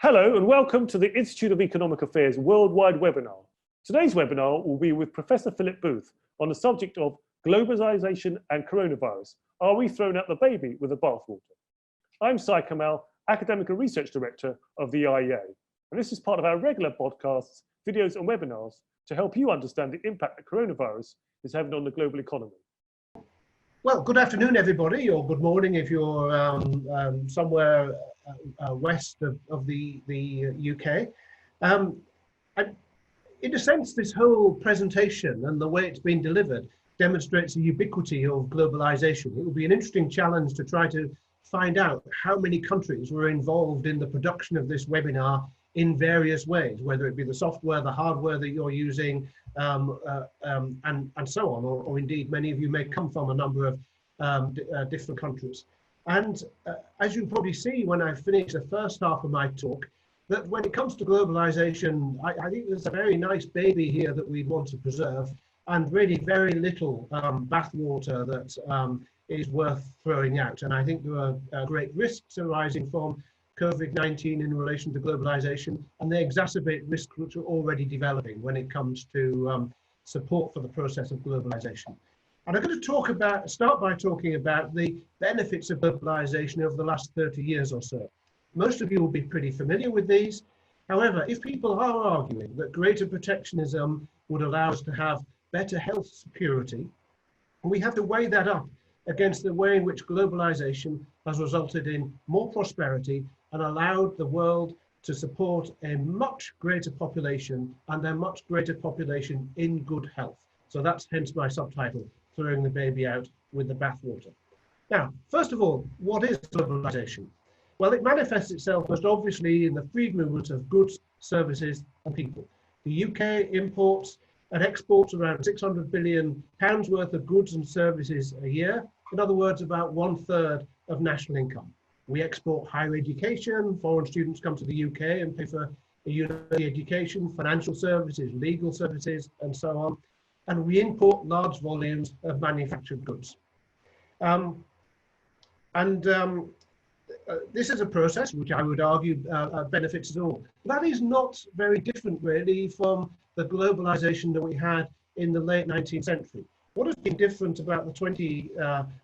Hello and welcome to the Institute of Economic Affairs Worldwide webinar. Today's webinar will be with Professor Philip Booth on the subject of globalization and coronavirus. Are we throwing out the baby with the bathwater? I'm Sai Kamal, Academic and Research Director of the IEA, and this is part of our regular podcasts, videos and webinars to help you understand the impact that coronavirus is having on the global economy. Well, good afternoon, everybody, or good morning if you're somewhere west of the UK. In a sense, this whole presentation and the way it's been delivered demonstrates the ubiquity of globalization. It will be an interesting challenge to try to find out how many countries were involved in the production of this webinar in various ways, whether it be the software, the hardware that you're using, and so on, or indeed many of you may come from a number of different countries. And as you probably see when I finish the first half of my talk, that when it comes to globalization, I think there's a very nice baby here that we want to preserve, and really very little bathwater that is worth throwing out. And I think there are great risks arising from COVID-19 in relation to globalization, and they exacerbate risks which are already developing when it comes to support for the process of globalization. And I'm going to start by talking about the benefits of globalization over the last 30 years or so. Most of you will be pretty familiar with these. However, if people are arguing that greater protectionism would allow us to have better health security, we have to weigh that up against the way in which globalization has resulted in more prosperity and allowed the world to support a much greater population, and a much greater population in good health. So that's hence my subtitle, Throwing the Baby Out with the Bathwater. Now, first of all, what is globalization? Well, it manifests itself most obviously in the free movement of goods, services and people. The UK imports and exports around £600 billion worth of goods and services a year. In other words, about 1/3 of national income. We export higher education. Foreign students come to the UK and pay for a university education, financial services, legal services, and so on. And we import large volumes of manufactured goods. This is a process which I would argue benefits us all. That is not very different really from the globalization that we had in the late 19th century. What has been different about the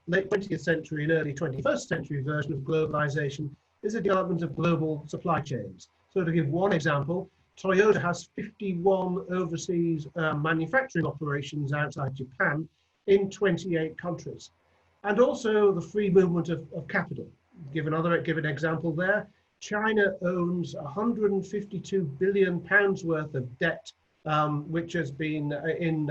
late 20th century and early 21st century version of globalization is the development of global supply chains. So to give one example, Toyota has 51 overseas manufacturing operations outside Japan in 28 countries. And also the free movement of capital. Give an example there. China owns £152 billion worth of debt, which has been in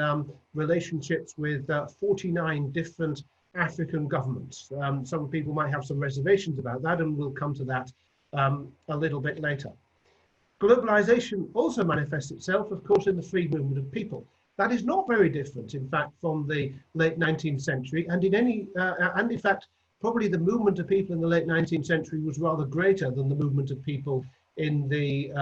relationships with 49 different African governments. Some people might have some reservations about that, and we'll come to that a little bit later. Globalization also manifests itself, of course, in the free movement of people. That is not very different, in fact, from the late 19th century, and in fact, probably the movement of people in the late 19th century was rather greater than the movement of people in the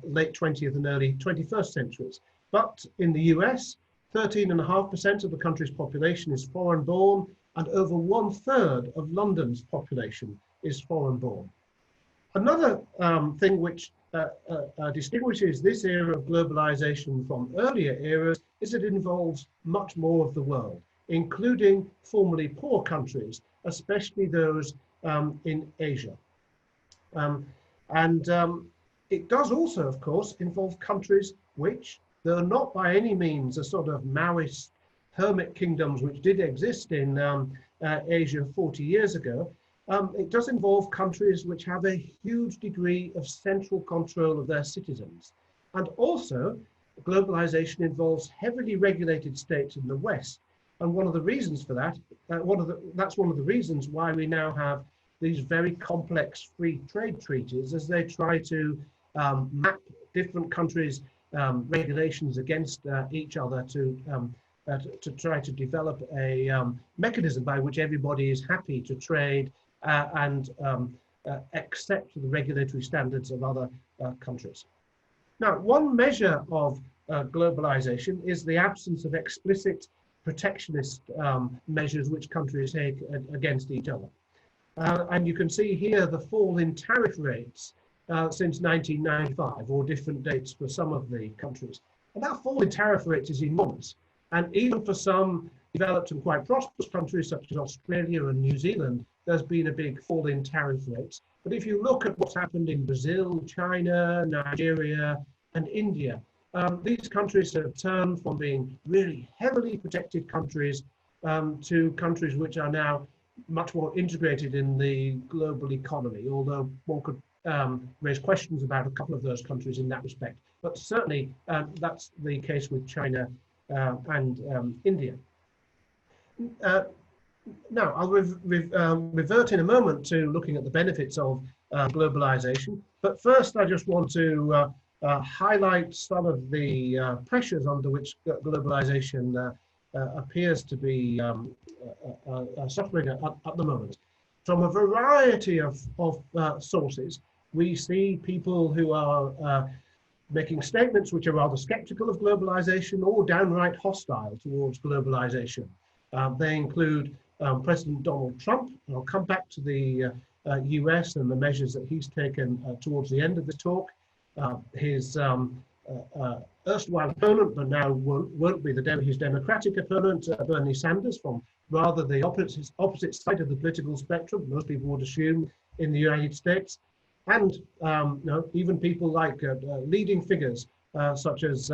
late 20th and early 21st centuries. But in the US, 13.5% of the country's population is foreign born, and over 1/3 of London's population is foreign born. Another thing which distinguishes this era of globalization from earlier eras is that it involves much more of the world, including formerly poor countries, especially those in Asia. It does also, of course, involve countries which, though not by any means a sort of Maoist hermit kingdoms which did exist in Asia 40 years ago, it does involve countries which have a huge degree of central control of their citizens. And also, globalization involves heavily regulated states in the West. And one of the reasons for that, that's one of the reasons why we now have these very complex free trade treaties as they try to map different countries' regulations against each other to try to develop a mechanism by which everybody is happy to trade and accept the regulatory standards of other countries. Now, one measure of globalization is the absence of explicit protectionist measures which countries take against each other. And you can see here the fall in tariff rates since 1995, or different dates for some of the countries. And that fall in tariff rates is enormous. And even for some developed and quite prosperous countries such as Australia and New Zealand, there's been a big fall in tariff rates. But if you look at what's happened in Brazil, China, Nigeria, and India, these countries have turned from being really heavily protected countries to countries which are now much more integrated in the global economy, although one could raise questions about a couple of those countries in that respect. But certainly that's the case with China and India. Now, I'll revert in a moment to looking at the benefits of globalization. But first, I just want to highlight some of the pressures under which globalization appears to be suffering at the moment. From a variety of sources, we see people who are making statements which are rather skeptical of globalization or downright hostile towards globalization. They include President Donald Trump, and I'll come back to the US and the measures that he's taken towards the end of the talk. His erstwhile opponent, but now won't be his Democratic opponent, Bernie Sanders, from rather the opposite side of the political spectrum, most people would assume, in the United States. And even people like leading figures such as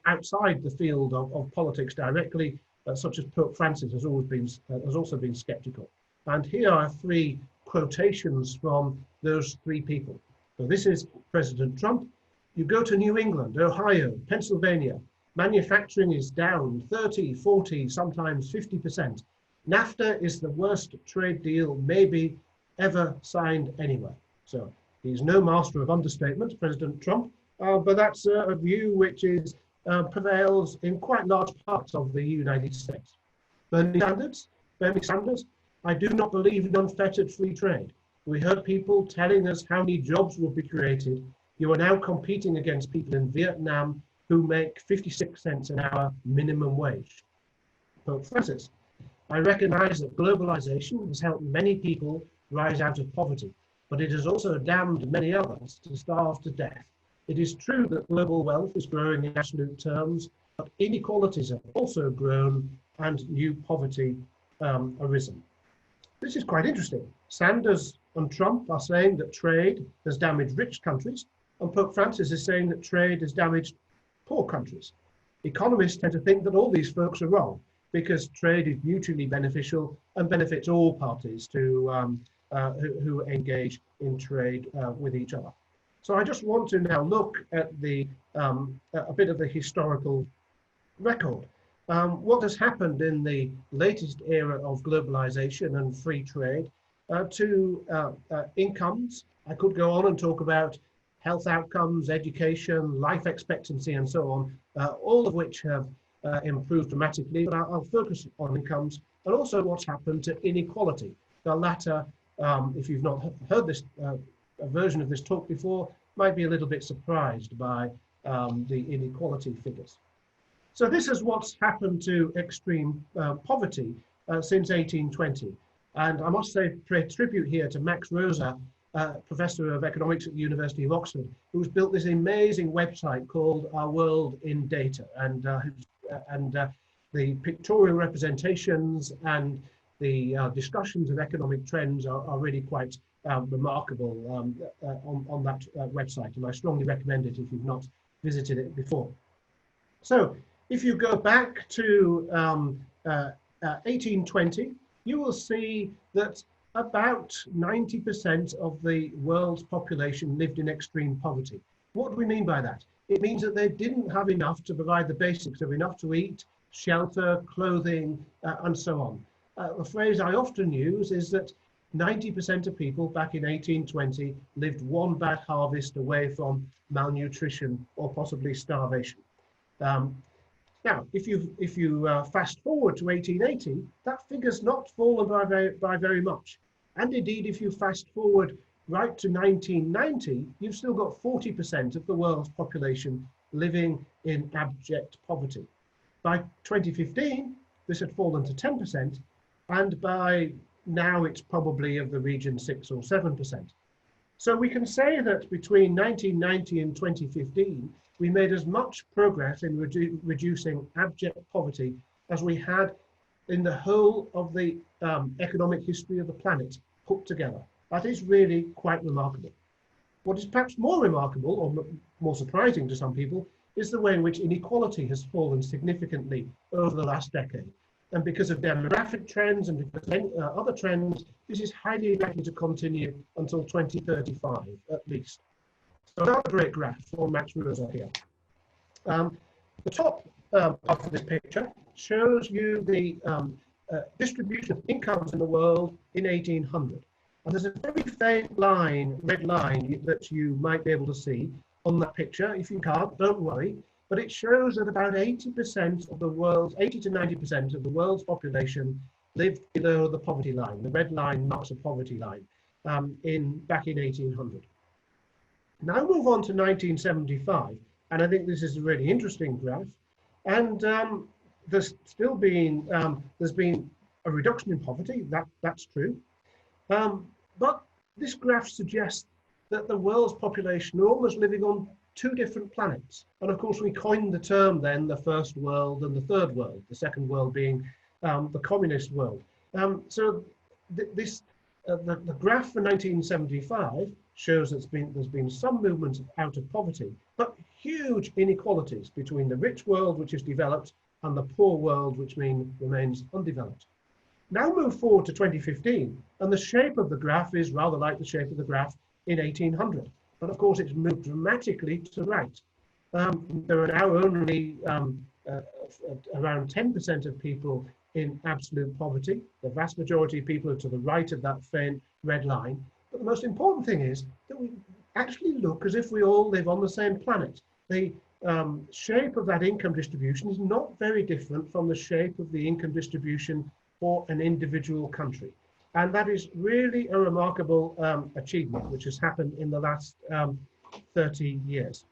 outside the field of politics directly, such as Pope Francis has also been skeptical. And here are three quotations from those three people. So this is President Trump. You go to New England, Ohio, Pennsylvania, manufacturing is down 30, 40, sometimes 50%. NAFTA is the worst trade deal maybe ever signed anywhere. So he's no master of understatement, President Trump, but that's a view which prevails in quite large parts of the United States. Bernie Sanders, I do not believe in unfettered free trade. We heard people telling us how many jobs will be created. You are now competing against people in Vietnam who make 56 cents an hour minimum wage. Pope Francis, I recognize that globalization has helped many people rise out of poverty, but it has also damned many others to starve to death. It is true that global wealth is growing in absolute terms, but inequalities have also grown and new poverty arisen. This is quite interesting. Sanders and Trump are saying that trade has damaged rich countries, and Pope Francis is saying that trade has damaged poor countries. Economists tend to think that all these folks are wrong, because trade is mutually beneficial and benefits all parties who engage in trade with each other. So I just want to now look at a bit of the historical record. What has happened in the latest era of globalization and free trade to incomes. I could go on and talk about health outcomes, education, life expectancy, and so on, all of which have improved dramatically, but I'll focus on incomes and also what's happened to inequality. The latter, if you've not heard this version of this talk before, might be a little bit surprised by the inequality figures. So this is what's happened to extreme poverty since 1820. And I must say, pay tribute here to Max Rosa, Professor of Economics at the University of Oxford, who's built this amazing website called Our World in Data. And the pictorial representations and the discussions of economic trends are really quite remarkable on that website. And I strongly recommend it if you've not visited it before. So if you go back to 1820, you will see that about 90% of the world's population lived in extreme poverty. What do we mean by that? It means that they didn't have enough to provide the basics of enough to eat, shelter, clothing, and so on. The phrase I often use is that 90% of people back in 1820 lived one bad harvest away from malnutrition or possibly starvation. Now, if you fast forward to 1880, that figure's not fallen by very much. And indeed, if you fast forward right to 1990, you've still got 40% of the world's population living in abject poverty. By 2015, this had fallen to 10%, and by now it's probably of the region 6 or 7%. So we can say that between 1990 and 2015, we made as much progress in reducing abject poverty as we had in the whole of the economic history of the planet put together. That is really quite remarkable. What is perhaps more remarkable, or more surprising to some people, is the way in which inequality has fallen significantly over the last decade. And because of demographic trends and because of other trends, this is highly likely to continue until 2035 at least. So another great graph for Max Rosa here. The top half of this picture shows you the distribution of incomes in the world in 1800. And there's a very faint line, red line, that you might be able to see on that picture. If you can't, don't worry. But it shows that about 80% of the world's, 80 to 90% of the world's population lived below the poverty line. The red line marks a poverty line back in 1800. Now move on to 1975, and I think this is a really interesting graph. And there's been a reduction in poverty. That's true. But this graph suggests that the world's population are almost living on two different planets. And of course, we coined the term then the first world and the third world, the second world being the communist world. So the graph for 1975 shows there's been some movement out of poverty, but huge inequalities between the rich world, which is developed, and the poor world, which remains undeveloped. Now move forward to 2015, and the shape of the graph is rather like the shape of the graph in 1800. But of course, it's moved dramatically to the right. There are now only around 10% of people in absolute poverty. The vast majority of people are to the right of that faint red line. But the most important thing is that we actually look as if we all live on the same planet. The shape of that income distribution is not very different from the shape of the income distribution for an individual country. And that is really a remarkable achievement, which has happened in the last 30 years.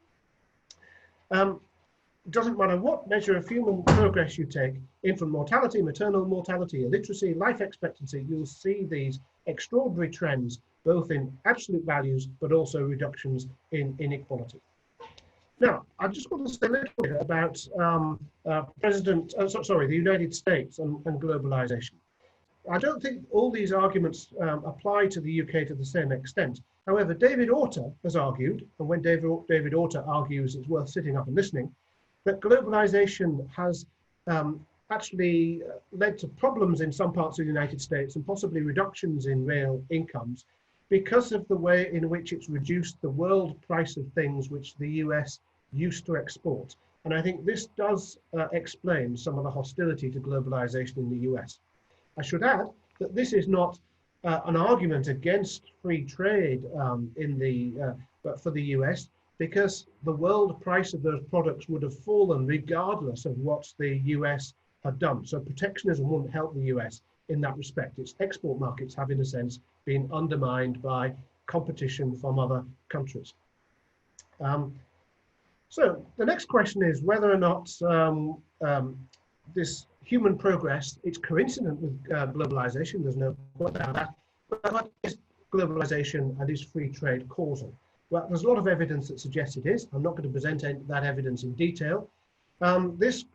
It doesn't matter what measure of human progress you take, infant mortality, maternal mortality, illiteracy, life expectancy, you'll see these extraordinary trends, both in absolute values, but also reductions in inequality. Now, I just want to say a little bit about the United States and globalization. I don't think all these arguments apply to the UK to the same extent. However, David Autor has argued, and when David Autor argues, it's worth sitting up and listening, that globalization has actually led to problems in some parts of the United States and possibly reductions in real incomes because of the way in which it's reduced the world price of things which the US used to export. And I think this does explain some of the hostility to globalization in the US. I should add that this is not an argument against free trade for the US, because the world price of those products would have fallen regardless of what the US had done. So protectionism wouldn't help the US in that respect. Its export markets have, in a sense, been undermined by competition from other countries. So the next question is whether or not this human progress, it's coincident with globalization, there's no doubt about that, but is globalization and is free trade causal? Well, there's a lot of evidence that suggests it is. I'm not going to present that evidence in detail. This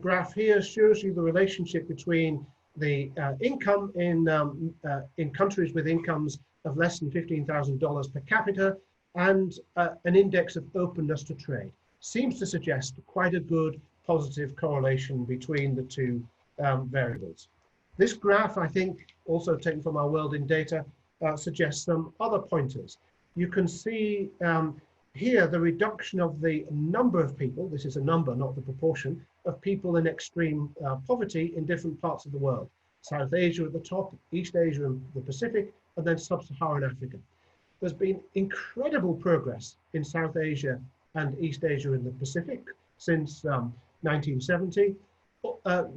graph here shows you the relationship between the income in countries with incomes of less than $15,000 per capita and an index of openness to trade. Seems to suggest quite a good positive correlation between the two variables. This graph, I think, also taken from our World in Data, suggests some other pointers. You can see here the reduction of the number of people, this is a number, not the proportion, of people in extreme poverty in different parts of the world. South Asia at the top, East Asia and the Pacific, and then Sub-Saharan Africa. There's been incredible progress in South Asia and East Asia and the Pacific since 1970.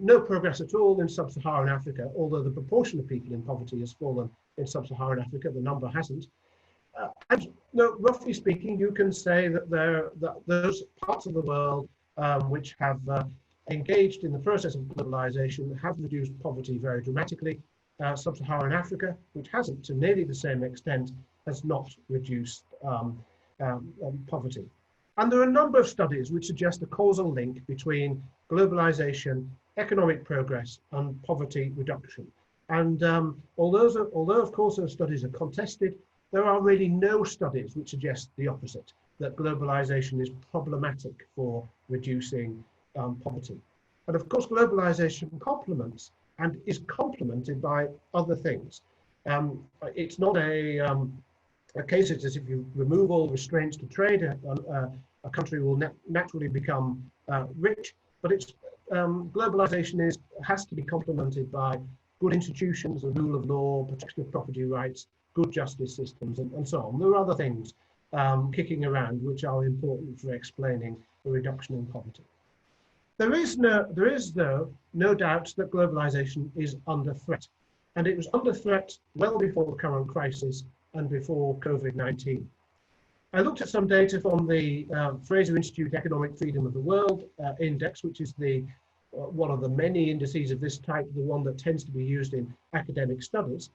No progress at all in Sub-Saharan Africa, although the proportion of people in poverty has fallen in Sub-Saharan Africa, the number hasn't. And roughly speaking, you can say that those parts of the world which have engaged in the process of globalization have reduced poverty very dramatically. Sub-Saharan Africa, which hasn't to nearly the same extent, has not reduced poverty. And there are a number of studies which suggest a causal link between globalization, economic progress, and poverty reduction. And although of course those studies are contested, there are really no studies which suggest the opposite, that globalization is problematic for reducing poverty. And of course, globalization complements and is complemented by other things. It's not a case as if you remove all restraints to trade, a country will naturally become rich, but it's globalization has to be complemented by good institutions, the rule of law, protection of property rights, good justice systems, and so on. There are other things kicking around which are important for explaining the reduction in poverty. There is though no doubt that globalization is under threat, and it was under threat well before the current crisis and before COVID-19. I looked at some data from the Fraser Institute Economic Freedom of the World Index, which is one of the many indices of this type, the one that tends to be used in academic studies.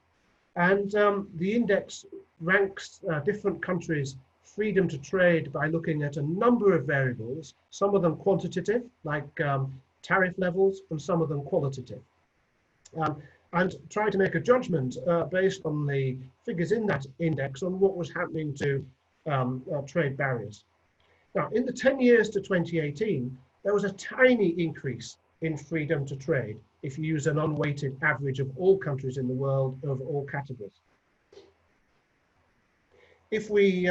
And the index ranks different countries' freedom to trade by looking at a number of variables, some of them quantitative, like tariff levels, and some of them qualitative. And try to make a judgment based on the figures in that index on what was happening to trade barriers. Now, in the 10 years to 2018, there was a tiny increase in freedom to trade if you use an unweighted average of all countries in the world over all categories. If we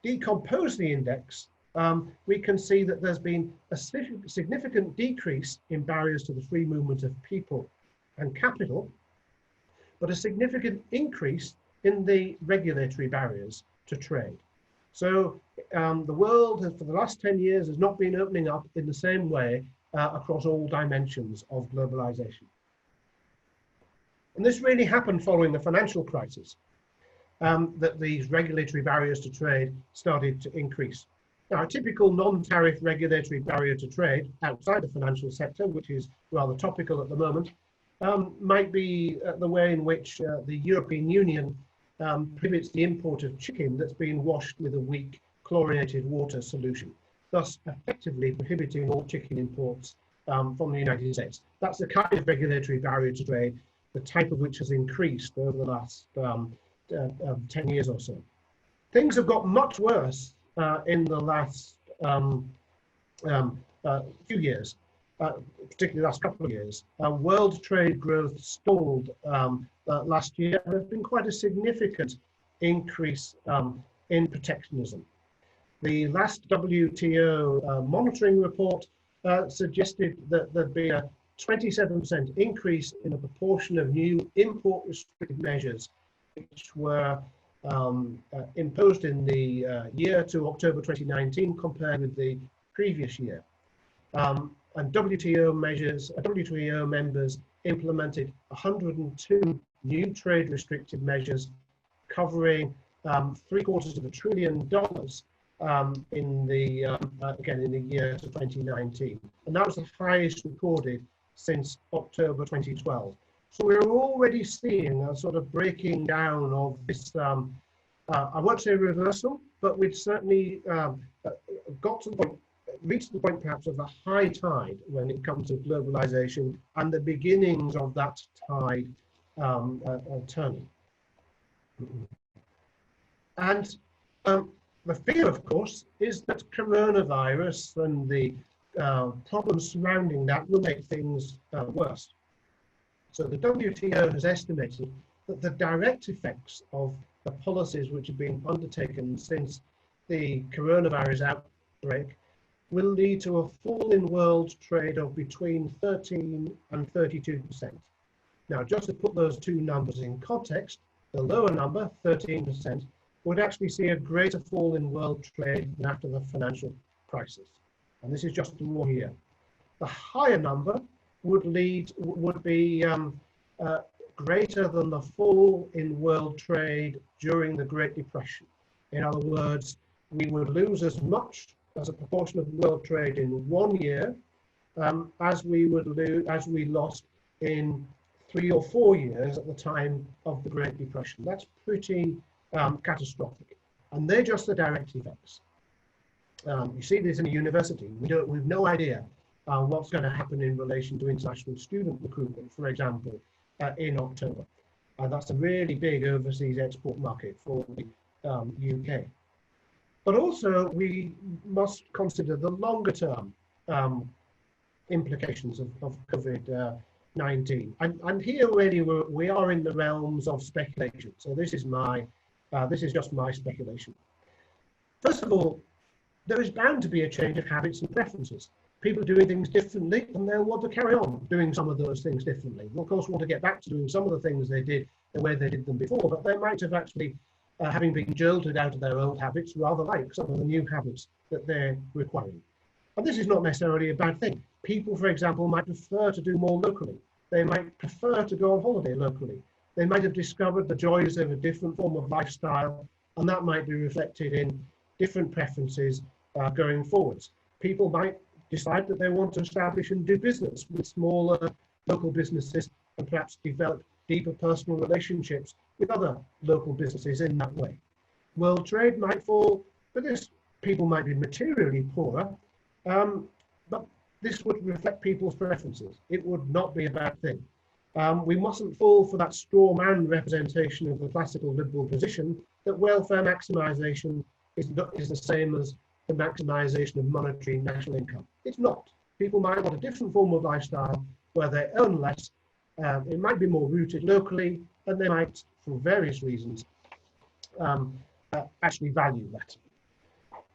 decompose the index, we can see that there's been a significant decrease in barriers to the free movement of people and capital, but a significant increase in the regulatory barriers to trade. So the world for the last 10 years has not been opening up in the same way across all dimensions of globalization. And this really happened following the financial crisis, that these regulatory barriers to trade started to increase. Now, a typical non-tariff regulatory barrier to trade outside the financial sector, which is rather topical at the moment, might be the way in which the European Union prohibits the import of chicken that's been washed with a weak chlorinated water solution, thus effectively prohibiting all chicken imports from the United States. That's the kind of regulatory barrier to trade, the type of which has increased over the last 10 years or so. Things have got much worse in the last few years, particularly the last couple of years. World trade growth stalled last year. There's been quite a significant increase in protectionism. The last WTO monitoring report suggested that there'd be a 27% increase in the proportion of new import restrictive measures which were imposed in the year to October 2019 compared with the previous year. And WTO members implemented 102 new trade restrictive measures covering $750 billion in the again in the year to 2019, and that was the highest recorded since October 2012. So we're already seeing a sort of breaking down of this. I won't say reversal, but we've certainly got to the point, reached the point perhaps of a high tide when it comes to globalization and the beginnings of that tide turning. And the fear, of course, is that coronavirus and the problems surrounding that will make things worse. So the WTO has estimated that the direct effects of the policies which have been undertaken since the coronavirus outbreak will lead to a fall in world trade of between 13 and 32%. Now, just to put those two numbers in context, the lower number, 13%, would actually see a greater fall in world trade than after the financial crisis. And this is just in 1 year. The higher number would be greater than the fall in world trade during the Great Depression. In other words, we would lose as much as a proportion of world trade in 1 year as we lost in 3 or 4 years at the time of the Great Depression. That's pretty catastrophic. And they're just the direct effects. You see this in a university. We've no idea what's going to happen in relation to international student recruitment, for example, in October. That's a really big overseas export market for the UK. But also, we must consider the longer term implications of COVID-19. And here already we are in the realms of speculation. So this is just my speculation. First of all, there is bound to be a change of habits and preferences. People doing things differently, and they'll want to carry on doing some of those things differently. They'll, of course, want to get back to doing some of the things they did the way they did them before, but they might have actually, having been jolted out of their old habits, rather like some of the new habits that they're requiring. And this is not necessarily a bad thing. People, for example, might prefer to do more locally. They might prefer to go on holiday locally. They might have discovered the joys of a different form of lifestyle, and that might be reflected in different preferences going forwards. People might decide that they want to establish and do business with smaller local businesses and perhaps develop deeper personal relationships with other local businesses in that way. World trade might fall, but people might be materially poorer, but this would reflect people's preferences. It would not be a bad thing. We mustn't fall for that straw man representation of the classical liberal position that welfare maximisation is the same as the maximisation of monetary national income. It's not. People might want a different form of lifestyle where they earn less. It might be more rooted locally, and they might, for various reasons, actually value that.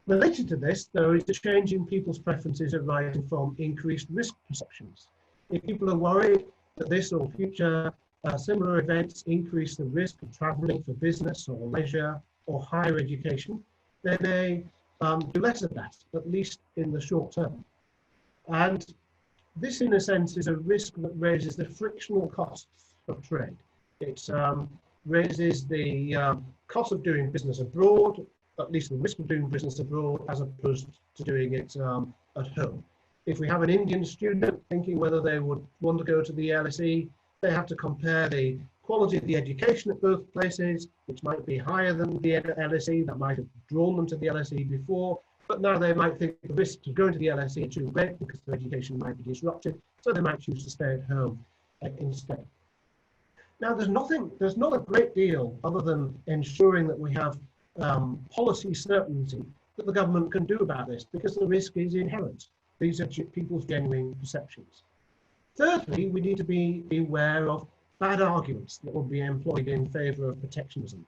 Related to this, though, is the change in people's preferences arising from increased risk perceptions. If people are worried that this or future similar events increase the risk of travelling for business or leisure or higher education, they may do less of that, at least in the short term. And this, in a sense, is a risk that raises the frictional costs of trade. It raises the cost of doing business abroad, at least the risk of doing business abroad, as opposed to doing it at home. If we have an Indian student thinking whether they would want to go to the LSE, they have to compare the quality of the education at both places, which might be higher than the LSE, that might have drawn them to the LSE before, but now they might think the risks of going to the LSE are too great because their education might be disrupted, so they might choose to stay at home instead. Now, there's not a great deal other than ensuring that we have policy certainty that the government can do about this, because the risk is inherent. These are people's genuine perceptions. Thirdly, we need to be aware of bad arguments that will be employed in favour of protectionism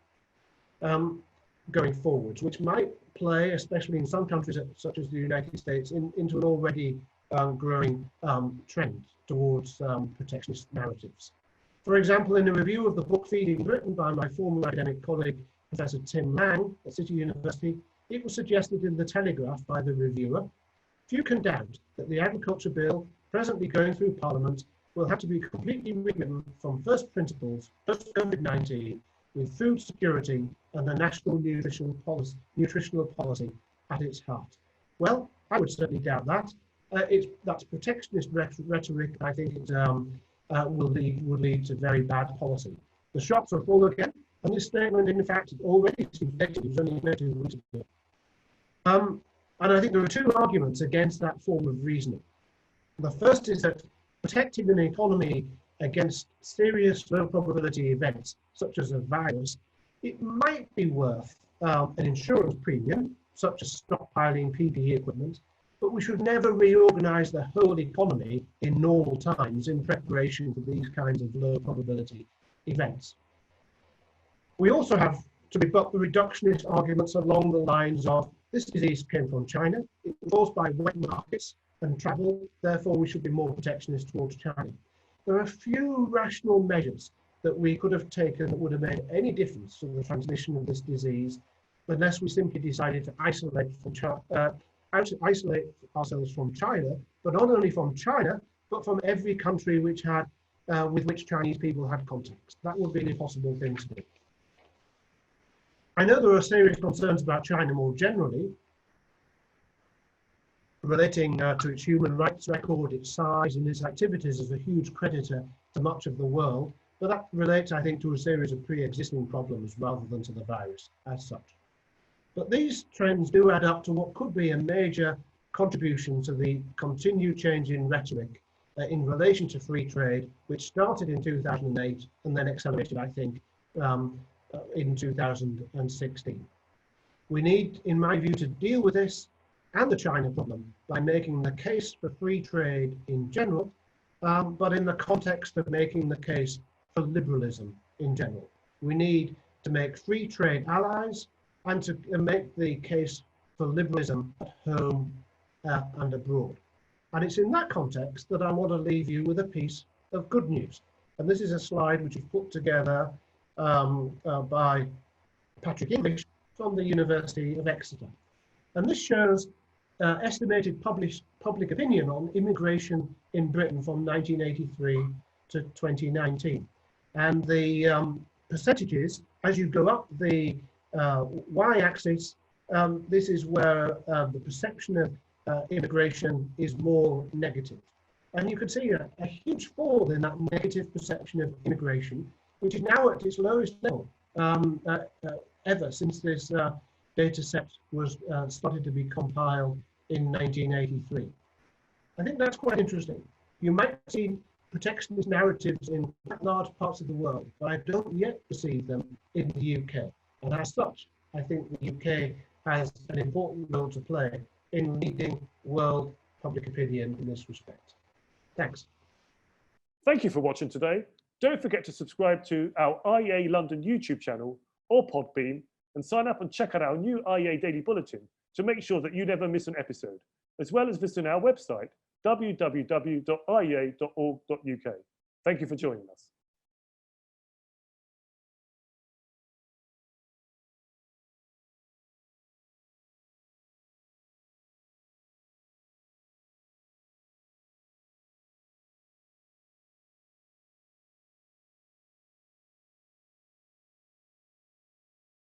going forwards, which might play, especially in some countries such as the United States, into an already growing trend towards protectionist narratives. For example, in a review of the book Feeding Britain by my former academic colleague, Professor Tim Lang at City University, it was suggested in the Telegraph by the reviewer, few can doubt that the agriculture bill presently going through Parliament will have to be completely rewritten from first principles, post-COVID-19, with food security and the national nutritional policy at its heart. Well, I would certainly doubt that. That's protectionist rhetoric. I think it will lead to very bad policy. The shops are full again, and this statement, in fact, already seems dated. It was only made 2 weeks ago. And I think there are 2 arguments against that form of reasoning. The first is that protecting an economy against serious low probability events, such as a virus, it might be worth an insurance premium, such as stockpiling PPE equipment, but we should never reorganize the whole economy in normal times in preparation for these kinds of low probability events. We also have to rebut the reductionist arguments along the lines of this disease came from China, it was caused by wet markets and travel, therefore we should be more protectionist towards China. There are few rational measures that we could have taken that would have made any difference to the transmission of this disease, unless we simply decided to isolate ourselves from China, but not only from China, but from every country which had, with which Chinese people had contacts. That would be an impossible thing to do. I know there are serious concerns about China more generally, relating to its human rights record, its size, and its activities as a huge creditor to much of the world. But that relates, I think, to a series of pre-existing problems rather than to the virus as such. But these trends do add up to what could be a major contribution to the continued change in rhetoric in relation to free trade, which started in 2008 and then accelerated, I think, in 2016. We need, in my view, to deal with this and the China problem by making the case for free trade in general, but in the context of making the case for liberalism in general. We need to make free trade allies and to make the case for liberalism at home and abroad. And it's in that context that I want to leave you with a piece of good news. And this is a slide which is put together by Patrick English from the University of Exeter. And this shows estimated public opinion on immigration in Britain from 1983 to 2019. And the percentages, as you go up the y-axis, this is where the perception of immigration is more negative. And you can see a huge fall in that negative perception of immigration, which is now at its lowest level ever since this data set was started to be compiled in 1983. I think that's quite interesting. You might see protectionist narratives in large parts of the world, but I don't yet perceive them in the UK. And as such, I think the UK has an important role to play in leading world public opinion in this respect. Thanks. Thank you for watching today. Don't forget to subscribe to our IEA London YouTube channel or Podbean, and sign up and check out our new IEA Daily Bulletin to make sure that you never miss an episode, as well as visiting our website, www.iea.org.uk. Thank you for joining us.